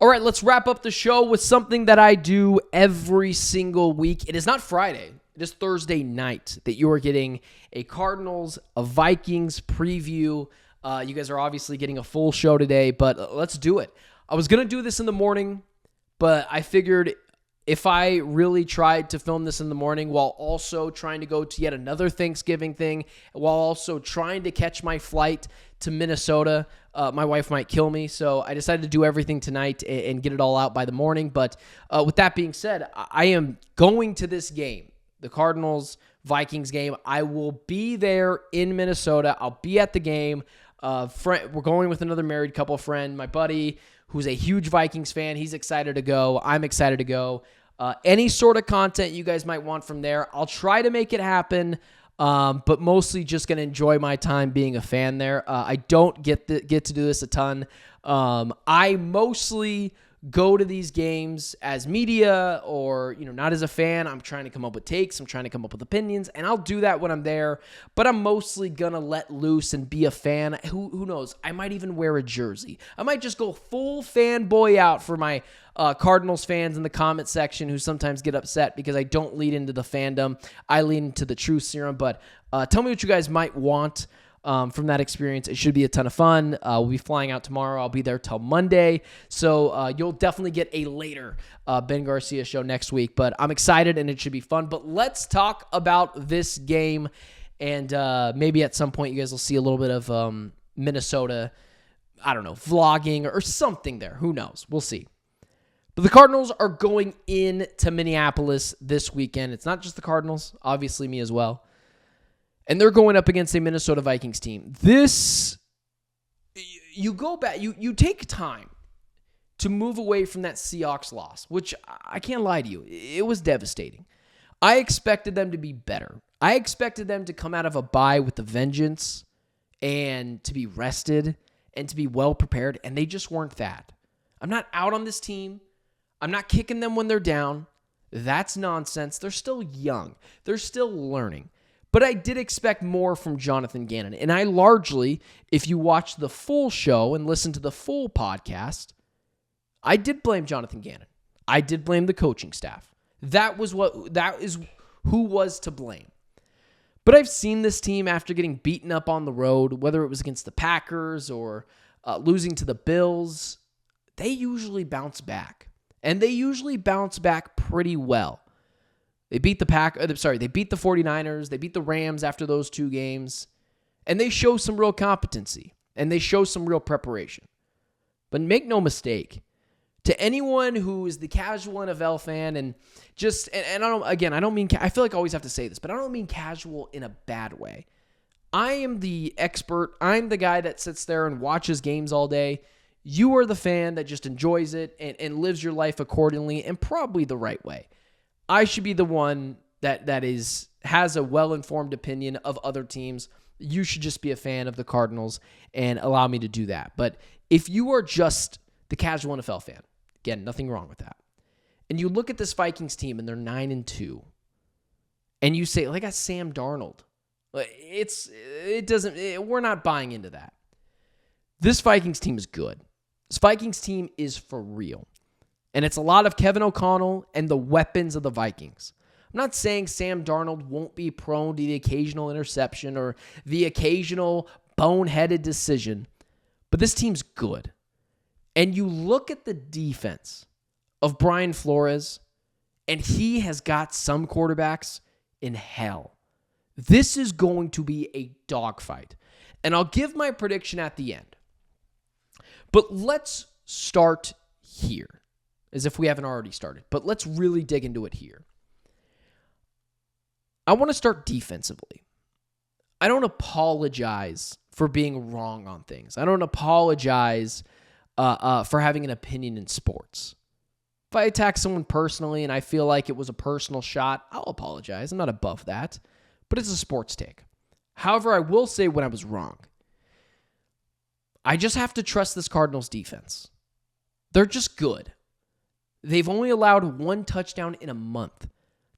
All right, let's wrap up the show with something that I do every single week. It is not Friday. It is Thursday night that you are getting a Cardinals, a Vikings preview. You guys are obviously getting a full show today, but let's do it. I was going to do this in the morning, but I figured if I really tried to film this in the morning while also trying to go to yet another Thanksgiving thing, while also trying to catch my flight to Minnesota, my wife might kill me. So I decided to do everything tonight and get it all out by the morning. But with that being said, I am going to this game, the Cardinals-Vikings game. I will be there in Minnesota. I'll be at the game. We're going with another married couple friend, my buddy, who's a huge Vikings fan. He's excited to go. I'm excited to go. Any sort of content you guys might want from there, I'll try to make it happen, but mostly just going to enjoy my time being a fan there. I don't get to do this a ton. I mostly go to these games as media or, not as a fan. I'm trying to come up with takes. I'm trying to come up with opinions, and I'll do that when I'm there, but I'm mostly going to let loose and be a fan. Who knows? I might even wear a jersey. I might just go full fanboy out for my Cardinals fans in the comment section who sometimes get upset because I don't lead into the fandom. I lean into the truth serum, but tell me what you guys might want from that experience. It should be a ton of fun. We'll be flying out tomorrow. I'll be there till Monday. So you'll definitely get a later Ben Garcia show next week. But I'm excited and it should be fun. But let's talk about this game. And maybe at some point you guys will see a little bit of Minnesota, I don't know, vlogging or something there. Who knows? We'll see. But the Cardinals are going into Minneapolis this weekend. It's not just the Cardinals, obviously me as well. And they're going up against a Minnesota Vikings team. You go back, you take time to move away from that Seahawks loss, which I can't lie to you, it was devastating. I expected them to be better. I expected them to come out of a bye with a vengeance and to be rested and to be well prepared, and they just weren't that. I'm not out on this team. I'm not kicking them when they're down. That's nonsense. They're still young. They're still learning. But I did expect more from Jonathan Gannon. And I largely, if you watch the full show and listen to the full podcast, I did blame Jonathan Gannon. I did blame the coaching staff. That is who was to blame. But I've seen this team after getting beaten up on the road, whether it was against the Packers or losing to the Bills, they usually bounce back. And they usually bounce back pretty well. They beat the 49ers. They beat the Rams after those two games. And they show some real competency. And they show some real preparation. But make no mistake, to anyone who is the casual NFL fan and I don't mean, I feel like I always have to say this, but I don't mean casual in a bad way. I am the expert. I'm the guy that sits there and watches games all day. You are the fan that just enjoys it and lives your life accordingly and probably the right way. I should be the one that has a well-informed opinion of other teams. You should just be a fan of the Cardinals and allow me to do that. But if you are just the casual NFL fan, again, nothing wrong with that. And you look at this Vikings team and they're 9-2, and you say, "I got Sam Darnold." We're not buying into that. This Vikings team is good. This Vikings team is for real. And it's a lot of Kevin O'Connell and the weapons of the Vikings. I'm not saying Sam Darnold won't be prone to the occasional interception or the occasional boneheaded decision, but this team's good. And you look at the defense of Brian Flores, and he has got some quarterbacks in hell. This is going to be a dogfight. And I'll give my prediction at the end. But let's start here, as if we haven't already started. But let's really dig into it here. I want to start defensively. I don't apologize for being wrong on things. I don't apologize for having an opinion in sports. If I attack someone personally and I feel like it was a personal shot, I'll apologize. I'm not above that. But it's a sports take. However, I will say when I was wrong. I just have to trust this Cardinals defense. They're just good. They've only allowed one touchdown in a month.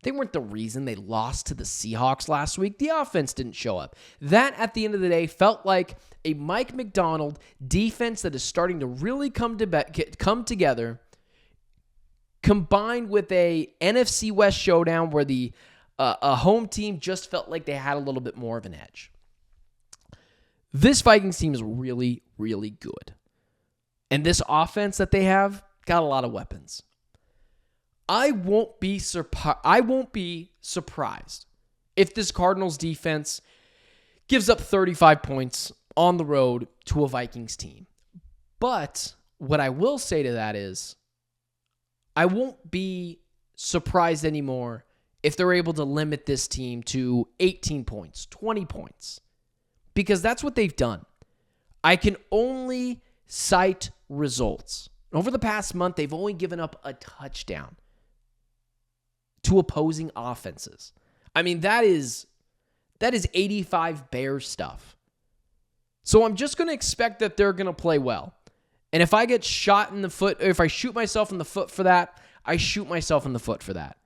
They weren't the reason they lost to the Seahawks last week. The offense didn't show up. That, at the end of the day, felt like a Mike Macdonald defense that is starting to really come together, combined with a NFC West showdown where the a home team just felt like they had a little bit more of an edge. This Vikings team is really, really good. And this offense that they have got a lot of weapons. I won't be surprised if this Cardinals defense gives up 35 points on the road to a Vikings team. But what I will say to that is I won't be surprised anymore if they're able to limit this team to 18 points, 20 points, because that's what they've done. I can only cite results. Over the past month, they've only given up a touchdown to opposing offenses. I mean, that is 85 Bears stuff. So I'm just going to expect that they're going to play well. And if I get shot in the foot, if I shoot myself in the foot for that, I shoot myself in the foot for that.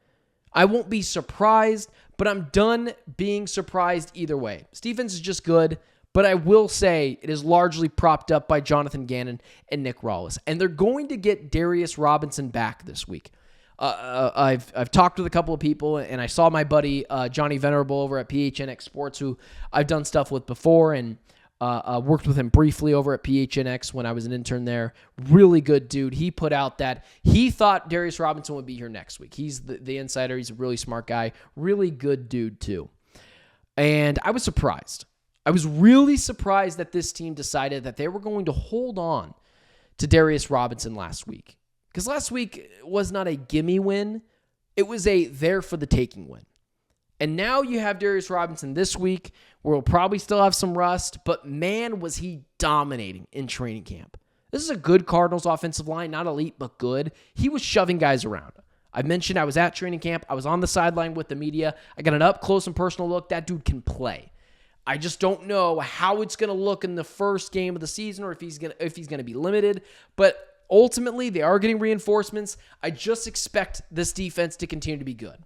I won't be surprised, but I'm done being surprised either way. This defense is just good, but I will say it is largely propped up by Jonathan Gannon and Nick Rawless. And they're going to get Darius Robinson back this week. I've talked with a couple of people, and I saw my buddy Johnny Venerable over at PHNX Sports, who I've done stuff with before, and worked with him briefly over at PHNX when I was an intern there. Really good dude. He put out that he thought Darius Robinson would be here next week. He's the insider. He's a really smart guy. Really good dude, too. And I was surprised. I was really surprised that this team decided that they were going to hold on to Darius Robinson last week. Because last week was not a gimme win. It was a there for the taking win. And now you have Darius Robinson this week, where he'll probably still have some rust, but man, was he dominating in training camp. This is a good Cardinals offensive line, not elite, but good. He was shoving guys around. I mentioned I was at training camp. I was on the sideline with the media. I got an up-close and personal look. That dude can play. I just don't know how it's going to look in the first game of the season, or if he's going to be limited, but ultimately, they are getting reinforcements. I just expect this defense to continue to be good.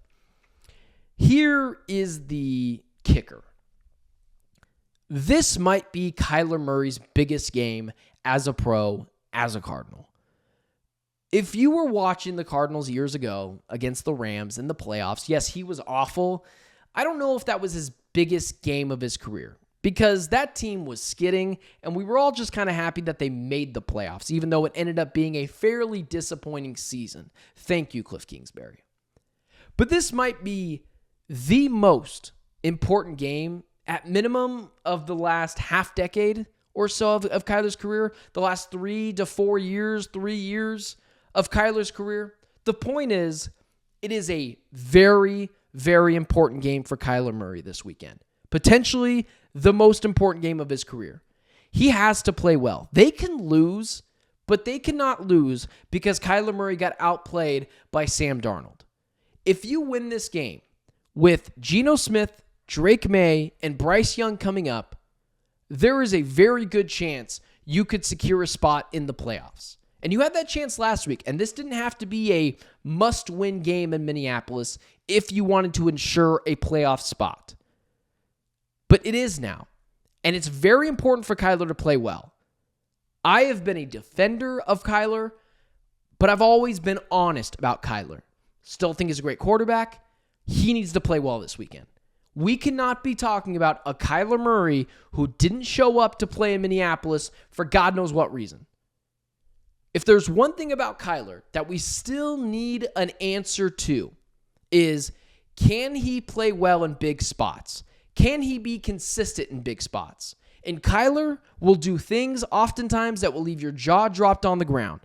Here is the kicker. This might be Kyler Murray's biggest game as a pro, as a Cardinal. If you were watching the Cardinals years ago against the Rams in the playoffs, yes, he was awful. I don't know if that was his biggest game of his career, because that team was skidding, and we were all just kind of happy that they made the playoffs, even though it ended up being a fairly disappointing season. Thank you, Cliff Kingsbury. But this might be the most important game, at minimum, of the last half decade or so of Kyler's career, the last 3 years of Kyler's career. The point is, it is a very, very important game for Kyler Murray this weekend. Potentially the most important game of his career. He has to play well. They can lose, but they cannot lose because Kyler Murray got outplayed by Sam Darnold. If you win this game with Geno Smith, Drake May, and Bryce Young coming up, there is a very good chance you could secure a spot in the playoffs. And you had that chance last week, and this didn't have to be a must-win game in Minneapolis if you wanted to ensure a playoff spot. But it is now, and it's very important for Kyler to play well. I have been a defender of Kyler, but I've always been honest about Kyler. Still think he's a great quarterback. He needs to play well this weekend. We cannot be talking about a Kyler Murray who didn't show up to play in Minneapolis for God knows what reason. If there's one thing about Kyler that we still need an answer to is, can he play well in big spots? Can he be consistent in big spots? And Kyler will do things oftentimes that will leave your jaw dropped on the ground.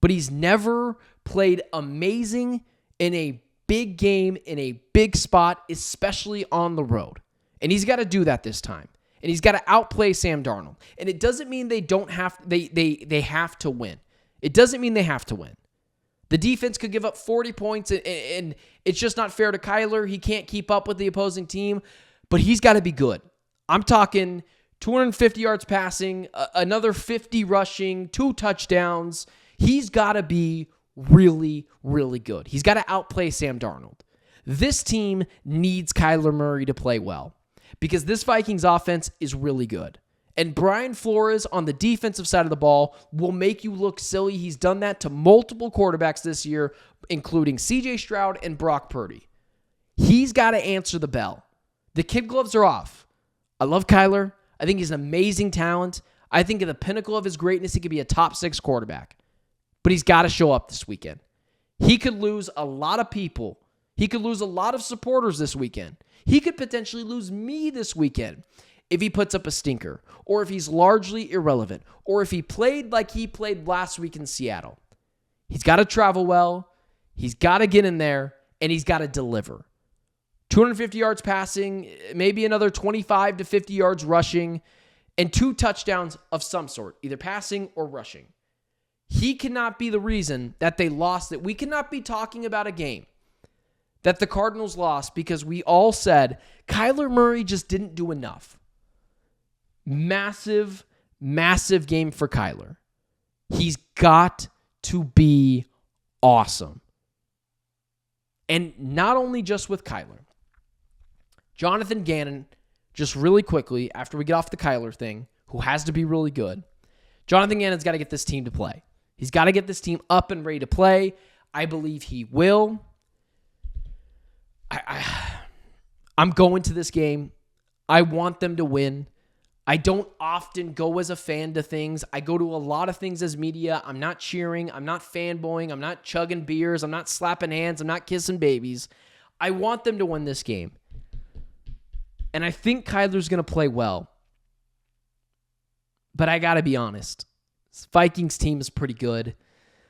But he's never played amazing in a big game, in a big spot, especially on the road. And he's got to do that this time. And he's got to outplay Sam Darnold. And it doesn't mean they have to win. It doesn't mean they have to win. The defense could give up 40 points, and it's just not fair to Kyler. He can't keep up with the opposing team, but he's got to be good. I'm talking 250 yards passing, another 50 rushing, 2 touchdowns. He's got to be really, really good. He's got to outplay Sam Darnold. This team needs Kyler Murray to play well because this Vikings offense is really good. And Brian Flores on the defensive side of the ball will make you look silly. He's done that to multiple quarterbacks this year, including C.J. Stroud and Brock Purdy. He's got to answer the bell. The kid gloves are off. I love Kyler. I think he's an amazing talent. I think at the pinnacle of his greatness, he could be a top 6 quarterback. But he's got to show up this weekend. He could lose a lot of people. He could lose a lot of supporters this weekend. He could potentially lose me this weekend if he puts up a stinker, or if he's largely irrelevant, or if he played like he played last week in Seattle. He's got to travel well. He's got to get in there, and he's got to deliver. 250 yards passing, maybe another 25 to 50 yards rushing, and 2 touchdowns of some sort, either passing or rushing. He cannot be the reason that they lost, that we cannot be talking about a game that the Cardinals lost because we all said Kyler Murray just didn't do enough. Massive, massive game for Kyler. He's got to be awesome. And not only just with Kyler. Jonathan Gannon, just really quickly, after we get off the Kyler thing, who has to be really good, Jonathan Gannon's got to get this team to play. He's got to get this team up and ready to play. I believe he will. I'm going to this game. I want them to win. I don't often go as a fan to things. I go to a lot of things as media. I'm not cheering. I'm not fanboying. I'm not chugging beers. I'm not slapping hands. I'm not kissing babies. I want them to win this game. And I think Kyler's going to play well. But I got to be honest. This Vikings team is pretty good.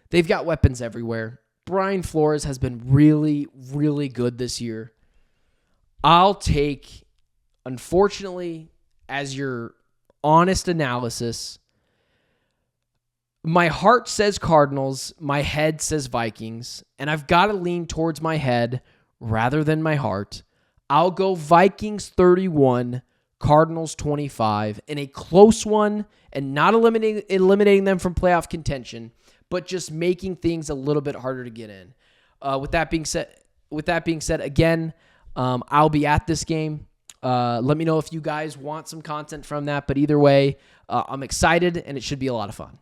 They've got weapons everywhere. Brian Flores has been really, really good this year. I'll take, unfortunately, as your honest analysis, my heart says Cardinals, my head says Vikings, and I've got to lean towards my head rather than my heart. I'll go Vikings 31, Cardinals 25, in a close one, and not eliminating them from playoff contention, but just making things a little bit harder to get in. With that being said, again, I'll be at this game. Let me know if you guys want some content from that. But either way, I'm excited, and it should be a lot of fun.